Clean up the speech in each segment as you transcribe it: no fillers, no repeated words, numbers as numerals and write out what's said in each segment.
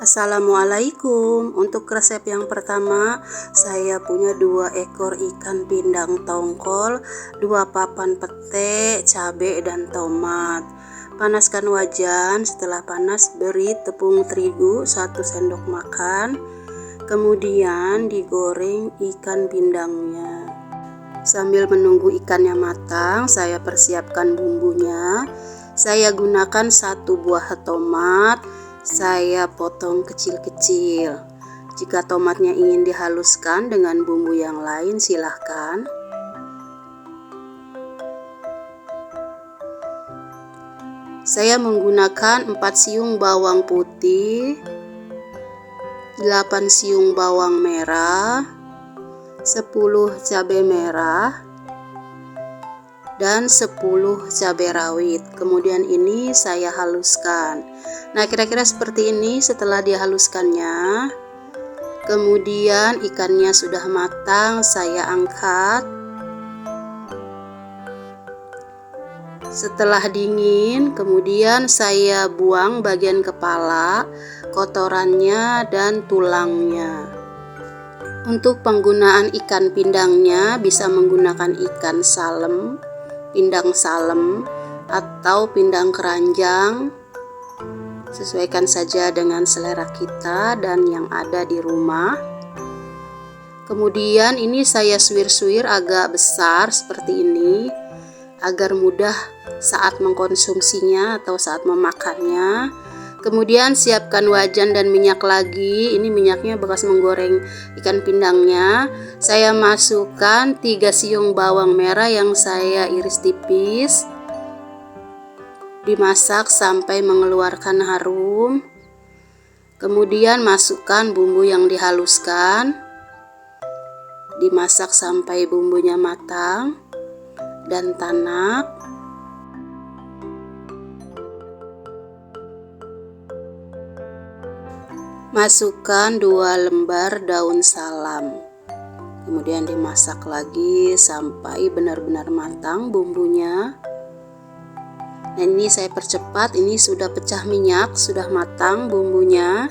Assalamualaikum. Untuk resep yang pertama, saya punya 2 ekor ikan pindang tongkol, 2 papan pete, cabai dan tomat. Panaskan wajan, setelah panas beri tepung terigu 1 sendok makan. Kemudian digoreng ikan pindangnya. Sambil menunggu ikannya matang, saya persiapkan bumbunya. Saya gunakan 1 buah tomat. Saya potong kecil-kecil. Jika tomatnya ingin dihaluskan dengan bumbu yang lain, silahkan. Saya menggunakan 4 siung bawang putih, 8 siung bawang merah, 10 cabai merah, dan 10 cabai rawit. Kemudian ini saya haluskan. Nah, kira-kira seperti ini setelah dihaluskannya. Kemudian ikannya sudah matang, saya angkat. Setelah dingin, kemudian saya buang bagian kepala, kotorannya dan tulangnya. Untuk penggunaan ikan pindangnya bisa menggunakan ikan salem, pindang salem, atau pindang keranjang. Sesuaikan saja dengan selera kita dan yang ada di rumah. Kemudian ini saya suwir-suwir agak besar seperti ini, agar mudah saat mengkonsumsinya atau saat memakannya. Kemudian siapkan wajan dan minyak lagi. Ini minyaknya bekas menggoreng ikan pindangnya. Saya masukkan 3 siung bawang merah yang saya iris tipis. Dimasak sampai mengeluarkan harum. Kemudian masukkan bumbu yang dihaluskan. Dimasak sampai bumbunya matang dan tanak. Masukkan 2 lembar daun salam. Kemudian dimasak lagi sampai benar-benar matang bumbunya. Nah, ini saya percepat, ini sudah pecah minyak, sudah matang bumbunya.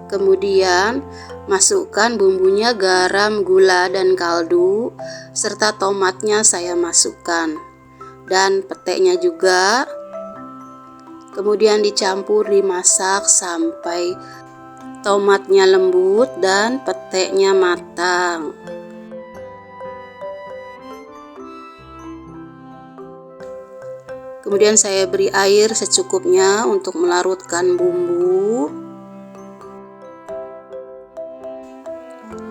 Kemudian masukkan bumbunya, garam, gula, dan kaldu, serta tomatnya saya masukkan, dan petenya juga. Kemudian dicampur, dimasak sampai tomatnya lembut dan petenya matang. Kemudian saya beri air secukupnya untuk melarutkan bumbu.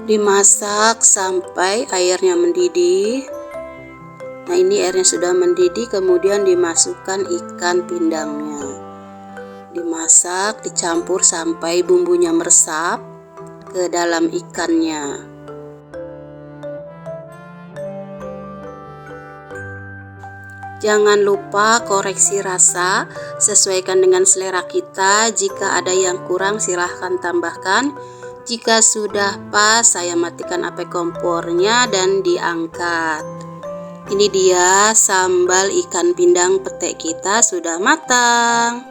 Dimasak sampai airnya mendidih. Nah, ini airnya sudah mendidih, kemudian dimasukkan ikan pindangnya. Dimasak, dicampur sampai bumbunya meresap ke dalam ikannya. Jangan lupa koreksi rasa, sesuaikan dengan selera kita. Jika ada yang kurang silahkan tambahkan. Jika sudah pas, saya matikan api kompornya dan diangkat. Ini dia sambal ikan pindang pete kita sudah matang.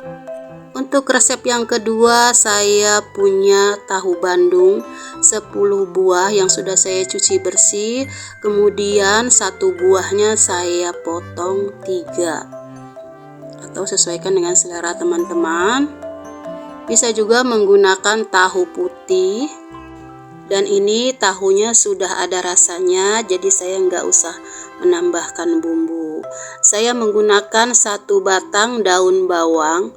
Untuk resep yang kedua, saya punya tahu Bandung 10 buah yang sudah saya cuci bersih. Kemudian 1 buahnya saya potong 3, atau sesuaikan dengan selera teman-teman. Bisa juga menggunakan tahu putih. Dan ini tahunya sudah ada rasanya, jadi saya nggak usah menambahkan bumbu. Saya menggunakan 1 batang daun bawang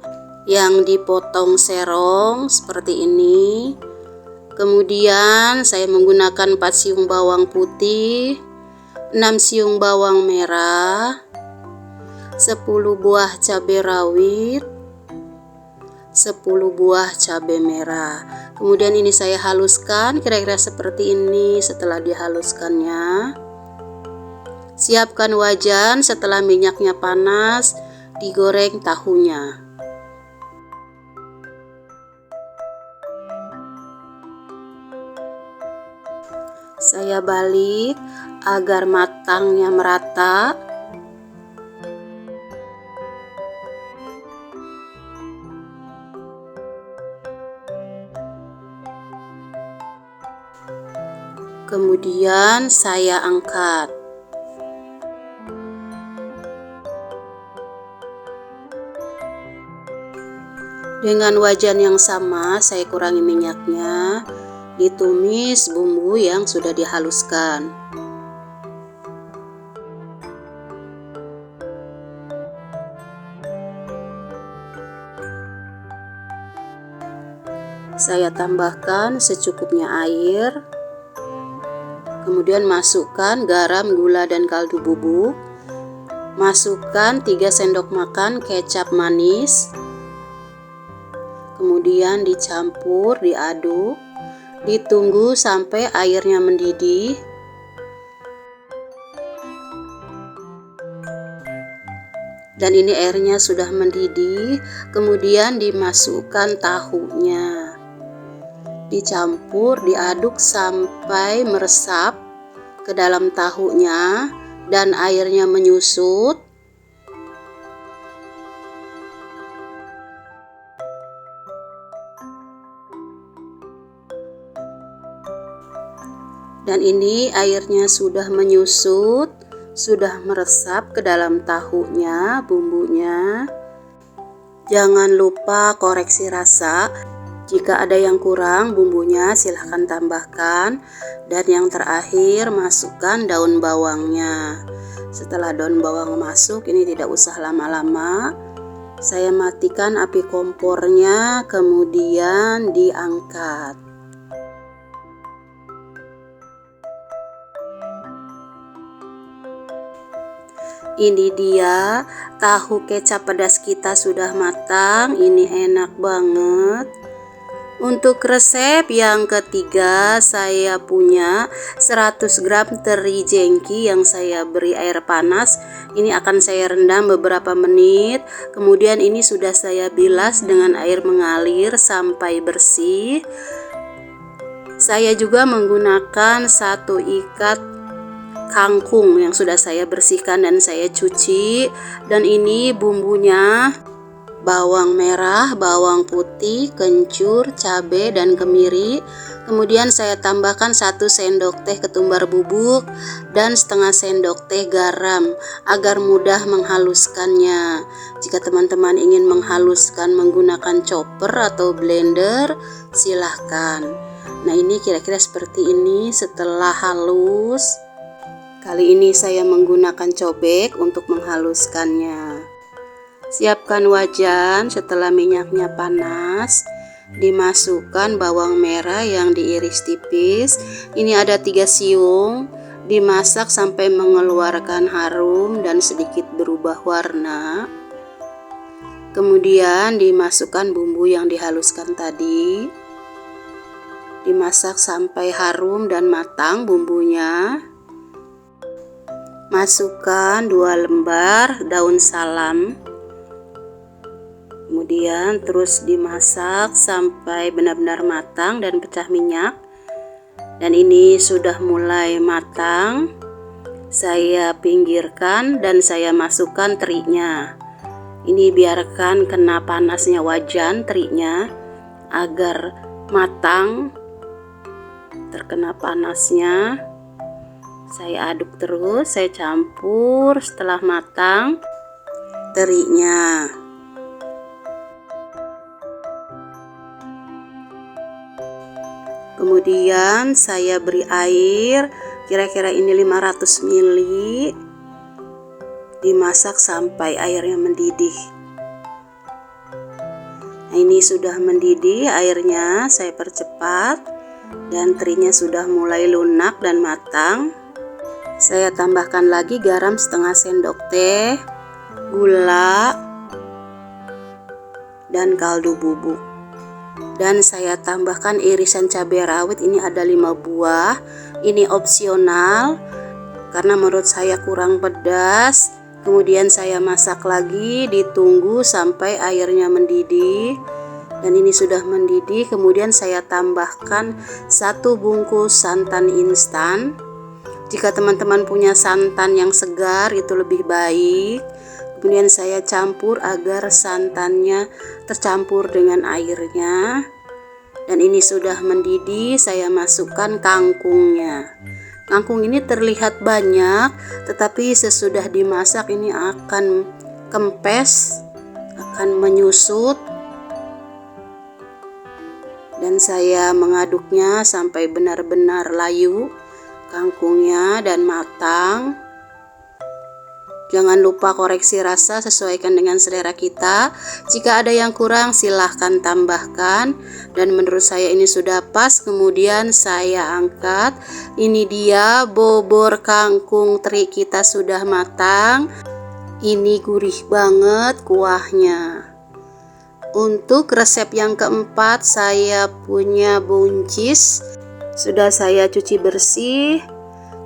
yang dipotong serong seperti ini. Kemudian saya menggunakan 4 siung bawang putih, 6 siung bawang merah, 10 buah cabai rawit, 10 buah cabai merah. Kemudian ini saya haluskan kira-kira seperti ini. Setelah dihaluskannya, siapkan wajan. Setelah minyaknya panas, digoreng tahunya. Saya balik agar matangnya merata. Kemudian saya angkat. Dengan wajan yang sama, saya kurangi minyaknya, ditumis bumbu yang sudah dihaluskan. Saya tambahkan secukupnya air. Kemudian masukkan garam, gula, dan kaldu bubuk. Masukkan 3 sendok makan kecap manis. Kemudian dicampur, diaduk. Ditunggu sampai airnya mendidih. Dan ini airnya sudah mendidih. Kemudian dimasukkan tahunya. Dicampur, diaduk sampai meresap ke dalam tahunya dan airnya menyusut. Dan ini airnya sudah menyusut, sudah meresap ke dalam tahunya, bumbunya. Jangan lupa koreksi rasa. Jika ada yang kurang bumbunya silahkan tambahkan. Dan yang terakhir masukkan daun bawangnya. Setelah daun bawang masuk, ini tidak usah lama-lama. Saya matikan api kompornya, kemudian diangkat. Ini dia tahu kecap pedas kita sudah matang. Ini enak banget. Untuk resep yang ketiga, saya punya 100 gram teri jengki yang saya beri air panas. Ini akan saya rendam beberapa menit. Kemudian ini sudah saya bilas dengan air mengalir sampai bersih. Saya juga menggunakan 1 ikat kangkung yang sudah saya bersihkan dan saya cuci. Dan ini bumbunya: bawang merah, bawang putih, kencur, cabai, dan kemiri. Kemudian saya tambahkan 1 sendok teh ketumbar bubuk dan setengah sendok teh garam agar mudah menghaluskannya. Jika teman-teman ingin menghaluskan menggunakan chopper atau blender, silahkan. Nah, ini kira-kira seperti ini setelah halus. Kali ini saya menggunakan cobek untuk menghaluskannya. Siapkan wajan. Setelah minyaknya panas, dimasukkan bawang merah yang diiris tipis. Ini ada 3 siung. Dimasak sampai mengeluarkan harum dan sedikit berubah warna. Kemudian dimasukkan bumbu yang dihaluskan tadi. Dimasak sampai harum dan matang bumbunya. Masukkan 2 lembar daun salam. Kemudian terus dimasak sampai benar-benar matang dan pecah minyak. Dan ini sudah mulai matang. Saya pinggirkan dan saya masukkan terinya. Ini biarkan kena panasnya wajan terinya agar matang, terkena panasnya. Saya aduk terus, saya campur setelah matang terinya. Kemudian saya beri air, kira-kira ini 500 ml. Dimasak sampai airnya mendidih. Nah, ini sudah mendidih airnya, saya percepat. Dan terinya sudah mulai lunak dan matang. Saya tambahkan lagi garam setengah sendok teh, gula, dan kaldu bubuk. Dan saya tambahkan irisan cabai rawit, ini ada 5 buah. Ini opsional karena menurut saya kurang pedas. Kemudian saya masak lagi, ditunggu sampai airnya mendidih. Dan ini sudah mendidih. Kemudian saya tambahkan 1 bungkus santan instan. Jika teman-teman punya santan yang segar itu lebih baik. Kemudian saya campur agar santannya tercampur dengan airnya. Dan ini sudah mendidih, saya masukkan kangkungnya. Kangkung ini terlihat banyak, tetapi sesudah dimasak ini akan kempes, akan menyusut. Dan saya mengaduknya sampai benar-benar layu kangkungnya dan matang. Jangan lupa koreksi rasa, sesuaikan dengan selera kita. Jika ada yang kurang silahkan tambahkan. Dan menurut saya ini sudah pas. Kemudian saya angkat. Ini dia bobor kangkung teri kita sudah matang. Ini gurih banget kuahnya. Untuk resep yang keempat, saya punya buncis. Sudah saya cuci bersih.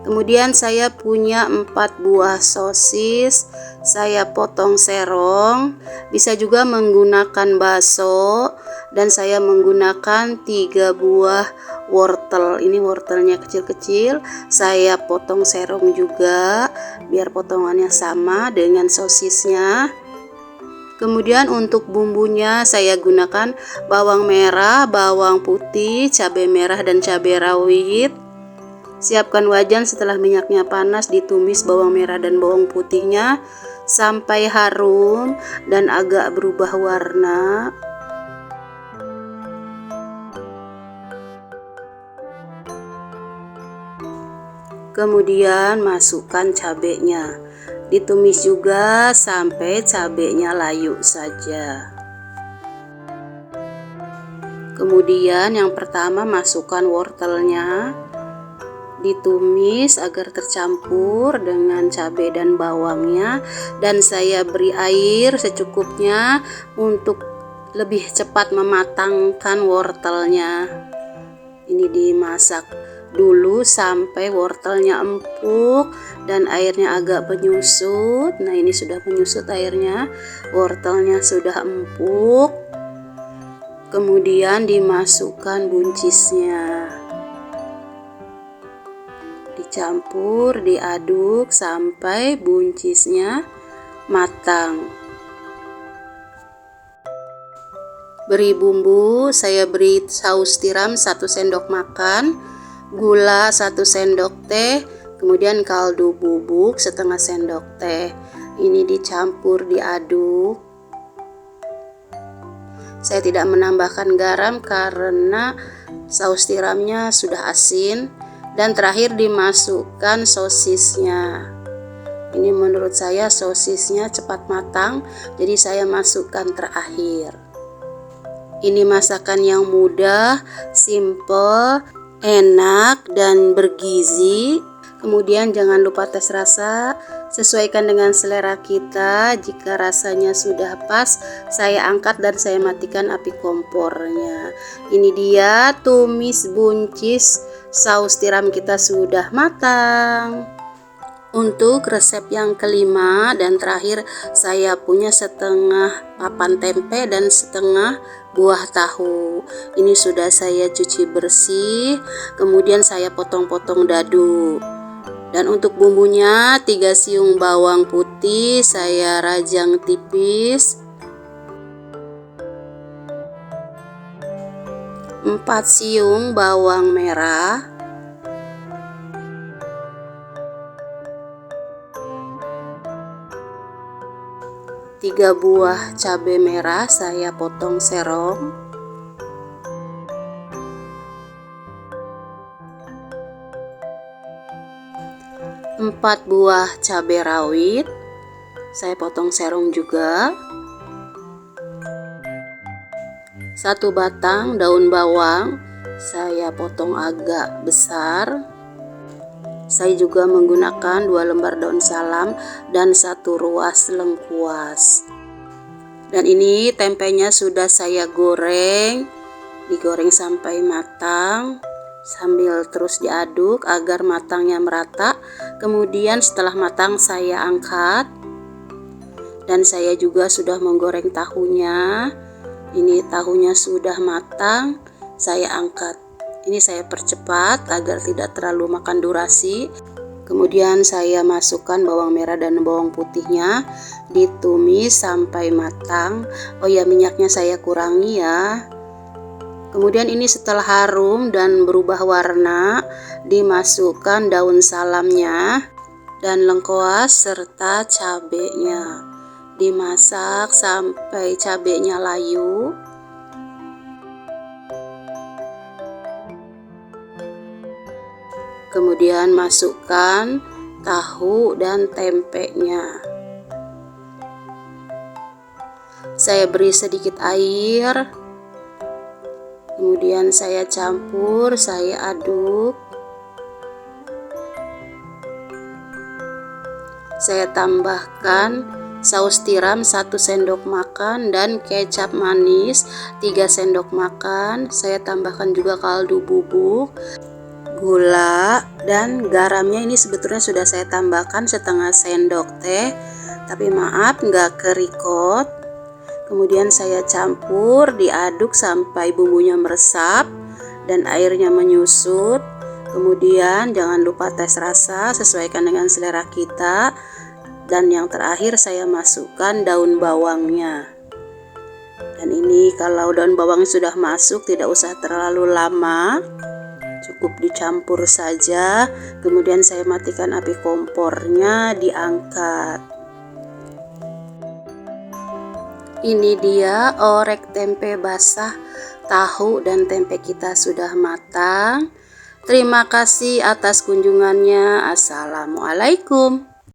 Kemudian saya punya 4 buah sosis. Saya potong serong. Bisa juga menggunakan bakso. Dan saya menggunakan 3 buah wortel. Ini wortelnya kecil-kecil. Saya potong serong juga, biar potongannya sama dengan sosisnya. Kemudian untuk bumbunya saya gunakan bawang merah, bawang putih, cabai merah dan cabai rawit. Siapkan wajan, setelah minyaknya panas ditumis bawang merah dan bawang putihnya sampai harum dan agak berubah warna. Kemudian masukkan cabenya. Ditumis juga sampai cabenya layu saja. Kemudian yang pertama masukkan wortelnya. Ditumis agar tercampur dengan cabai dan bawangnya. Dan saya beri air secukupnya untuk lebih cepat mematangkan wortelnya. Ini dimasak dulu sampai wortelnya empuk dan airnya agak menyusut. Nah, ini sudah menyusut airnya, wortelnya sudah empuk. Kemudian dimasukkan buncisnya, dicampur, diaduk sampai buncisnya matang. Beri bumbu, saya beri saus tiram 1 sendok makan, gula 1 sendok teh, kemudian kaldu bubuk setengah sendok teh. Ini dicampur, diaduk. Saya tidak menambahkan garam karena saus tiramnya sudah asin. Dan terakhir dimasukkan sosisnya. Ini menurut saya sosisnya cepat matang, jadi saya masukkan terakhir. Ini masakan yang mudah, simple, enak dan bergizi. Kemudian jangan lupa tes rasa, sesuaikan dengan selera kita. Jika rasanya sudah pas, saya angkat dan saya matikan api kompornya. Ini dia tumis buncis, saus tiram kita sudah matang. Untuk resep yang kelima dan terakhir, saya punya setengah papan tempe dan setengah buah tahu. Ini sudah saya cuci bersih, kemudian saya potong-potong dadu. Dan untuk bumbunya 3 siung bawang putih saya rajang tipis, 4 siung bawang merah, 3 buah cabai merah saya potong serong, 4 buah cabai rawit saya potong serong juga, 1 batang daun bawang saya potong agak besar. Saya juga menggunakan 2 lembar daun salam dan 1 ruas lengkuas. Dan ini tempenya sudah saya goreng, digoreng sampai matang sambil terus diaduk agar matangnya merata. Kemudian setelah matang saya angkat. Dan saya juga sudah menggoreng tahunya. Ini tahunya sudah matang, saya angkat. Ini saya percepat agar tidak terlalu makan durasi. Kemudian saya masukkan bawang merah dan bawang putihnya, ditumis sampai matang. Oh ya, minyaknya saya kurangi ya. Kemudian ini setelah harum dan berubah warna, dimasukkan daun salamnya dan lengkuas serta cabenya. Dimasak sampai cabenya layu. Kemudian masukkan tahu dan tempenya. Saya beri sedikit air. Kemudian saya campur, saya aduk. Saya tambahkan saus tiram 1 sendok makan dan kecap manis 3 sendok makan. Saya tambahkan juga kaldu bubuk, gula, dan garamnya ini sebetulnya sudah saya tambahkan setengah sendok teh, tapi maaf nggak kerikot. Kemudian saya campur, diaduk sampai bumbunya meresap dan airnya menyusut. Kemudian jangan lupa tes rasa, sesuaikan dengan selera kita. Dan yang terakhir saya masukkan daun bawangnya. Dan ini kalau daun bawang sudah masuk tidak usah terlalu lama, cukup dicampur saja. Kemudian saya matikan api kompornya, diangkat. Ini dia orek tempe basah, tahu dan tempe kita sudah matang. Terima kasih atas kunjungannya. Assalamualaikum.